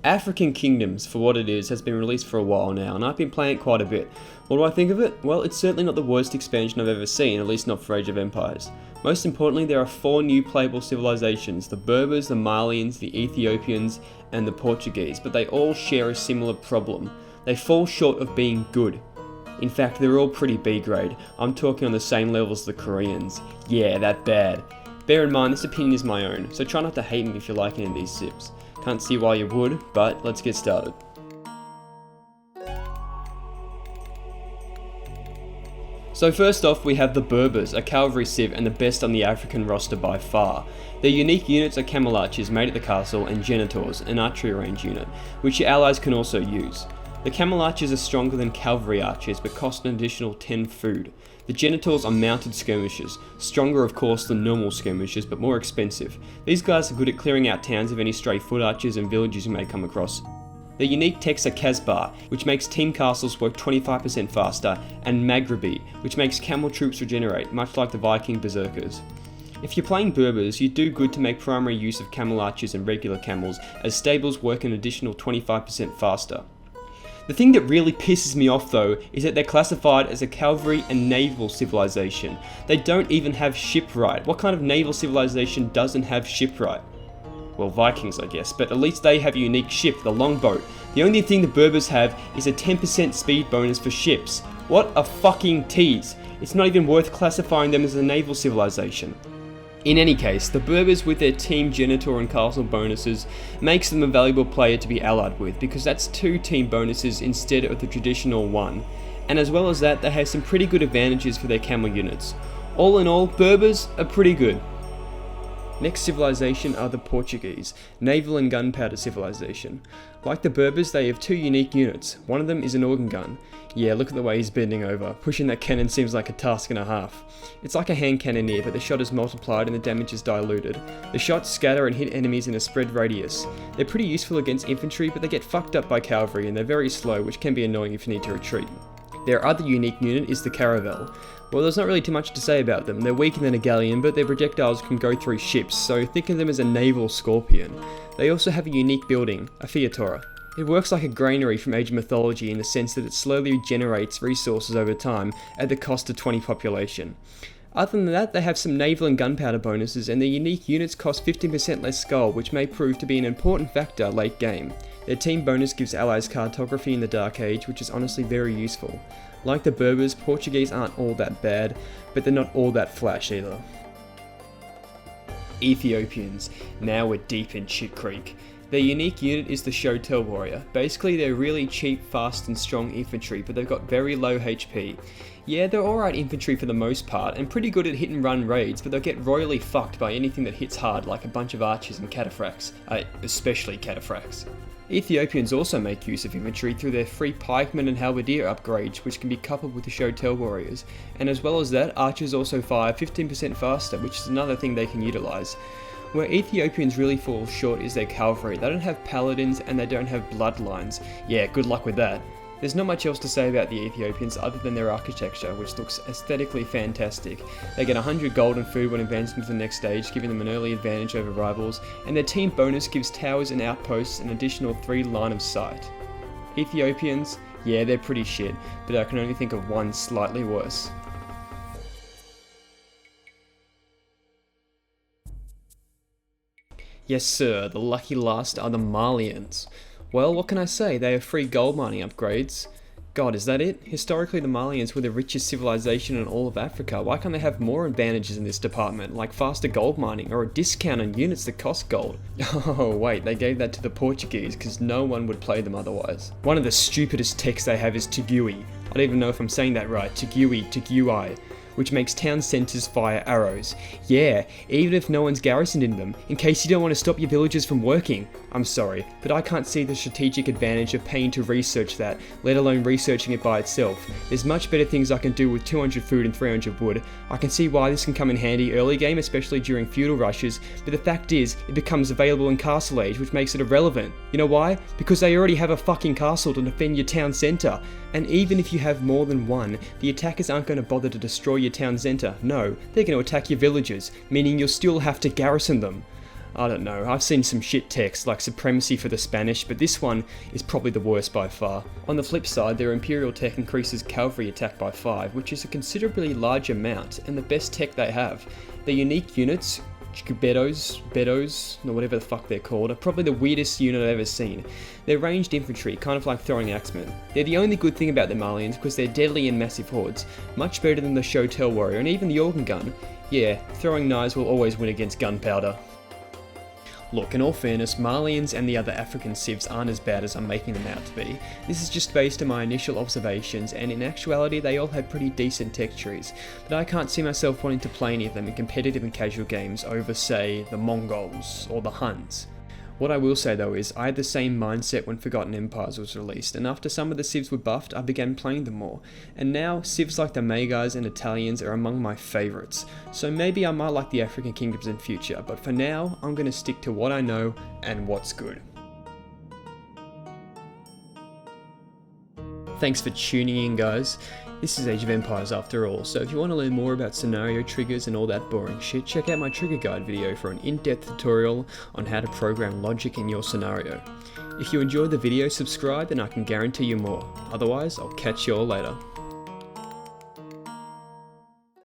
African Kingdoms, for what it is, has been released for a while now, and I've been playing it quite a bit. What do I think of it? Well, it's certainly not the worst expansion I've ever seen, at least not for Age of Empires. Most importantly, there are 4 new playable civilizations: the Berbers, the Mulions, the Ethiopians, and the Portuguese, but they all share a similar problem. They fall short of being good. In fact, they're all pretty B grade. I'm talking on the same level as the Koreans. Yeah, that bad. Bear in mind, this opinion is my own, so try not to hate me if you like any of these cips. Can't see why you would, but let's get started. So first off, we have the Berbers, a cavalry civ and the best on the African roster by far. Their unique units are camel archers made at the castle and genitors, an archery range unit, which your allies can also use. The camel archers are stronger than cavalry archers but cost an additional 10 food. The genitors are mounted skirmishers, stronger of course than normal skirmishers but more expensive. These guys are good at clearing out towns of any stray foot archers and villages you may come across. Their unique techs are Casbah, which makes team castles work 25% faster, and Maghribi, which makes camel troops regenerate, much like the Viking berserkers. If you're playing Berbers, you do good to make primary use of camel archers and regular camels, as stables work an additional 25% faster. The thing that really pisses me off though is that they're classified as a cavalry and naval civilization. They don't even have shipwright. What kind of naval civilization doesn't have shipwright? Well, Vikings I guess, but at least they have a unique ship, the longboat. The only thing the Berbers have is a 10% speed bonus for ships. What a fucking tease. It's not even worth classifying them as a naval civilization. In any case, the Berbers with their team genitor and castle bonuses makes them a valuable player to be allied with, because that's 2 team bonuses instead of the traditional 1. And as well as that, they have some pretty good advantages for their camel units. All in all, Berbers are pretty good. Next civilization are the Portuguese, naval and gunpowder civilization. Like the Berbers, they have 2 unique units. One of them is an organ gun. Yeah, look at the way he's bending over. Pushing that cannon seems like a task and a half. It's like a hand cannoneer, but the shot is multiplied and the damage is diluted. The shots scatter and hit enemies in a spread radius. They're pretty useful against infantry, but they get fucked up by cavalry and they're very slow, which can be annoying if you need to retreat. Their other unique unit is the Caravel. Well, there's not really too much to say about them. They're weaker than a galleon, but their projectiles can go through ships, so think of them as a naval scorpion. They also have a unique building, a Theatora. It works like a granary from Age of Mythology in the sense that it slowly generates resources over time at the cost of 20 population. Other than that, they have some naval and gunpowder bonuses, and their unique units cost 15% less gold, which may prove to be an important factor late game. Their team bonus gives allies cartography in the Dark Age, which is honestly very useful. Like the Berbers, Portuguese aren't all that bad, but they're not all that flash either. Ethiopians. Now we're deep in shit creek. Their unique unit is the Shotel Warrior. Basically, they're really cheap, fast and strong infantry, but they've got very low HP. Yeah, they're alright infantry for the most part, and pretty good at hit and run raids, but they'll get royally fucked by anything that hits hard, like a bunch of archers and cataphracts. Especially cataphracts. Ethiopians also make use of infantry through their free pikemen and halberdier upgrades, which can be coupled with the Shotel Warriors, and as well as that, archers also fire 15% faster, which is another thing they can utilise. Where Ethiopians really fall short is their cavalry. They don't have paladins and they don't have bloodlines. Yeah, good luck with that. There's not much else to say about the Ethiopians other than their architecture, which looks aesthetically fantastic. They get 100 gold and food when advancing to the next stage, giving them an early advantage over rivals, and their team bonus gives towers and outposts an additional 3 line of sight. Ethiopians, yeah, they're pretty shit, but I can only think of one slightly worse. Yes sir, the lucky last are the Mulions. Well, what can I say, they have free gold mining upgrades. God, is that it? Historically, the Mulions were the richest civilization in all of Africa. Why can't they have more advantages in this department, like faster gold mining or a discount on units that cost gold? Oh wait, they gave that to the Portuguese because no one would play them otherwise. One of the stupidest techs they have is Tugui. I don't even know if I'm saying that right, Tugui, which makes town centres fire arrows. Yeah, even if no one's garrisoned in them, in case you don't want to stop your villagers from working. I'm sorry, but I can't see the strategic advantage of paying to research that, let alone researching it by itself. There's much better things I can do with 200 food and 300 wood. I can see why this can come in handy early game, especially during feudal rushes, but the fact is, it becomes available in Castle Age, which makes it irrelevant. You know why? Because they already have a fucking castle to defend your town centre. And even if you have more than one, the attackers aren't going to bother to destroy your town centre. No, they're going to attack your villages, meaning you'll still have to garrison them. I don't know, I've seen some shit texts like Supremacy for the Spanish, but this one is probably the worst by far. On the flip side, their Imperial tech increases cavalry attack by 5, which is a considerably large amount, and the best tech they have. Their unique units, Berbers, or whatever the fuck they're called, are probably the weirdest unit I've ever seen. They're ranged infantry, kind of like throwing axemen. They're the only good thing about the Mulions because they're deadly in massive hordes, much better than the Shotel warrior and even the organ gun. Yeah, throwing knives will always win against gunpowder. Look, in all fairness, Mulions and the other African civs aren't as bad as I'm making them out to be. This is just based on my initial observations, and in actuality they all have pretty decent tech trees, but I can't see myself wanting to play any of them in competitive and casual games over, say, the Mongols or the Huns. What I will say though is, I had the same mindset when Forgotten Empires was released, and after some of the civs were buffed, I began playing them more. And now, civs like the Magars and Italians are among my favourites. So maybe I might like the African kingdoms in future, but for now, I'm going to stick to what I know and what's good. Thanks for tuning in, guys. This is Age of Empires after all, so if you want to learn more about scenario triggers and all that boring shit, check out my trigger guide video for an in-depth tutorial on how to program logic in your scenario. If you enjoyed the video, subscribe and I can guarantee you more. Otherwise, I'll catch you all later.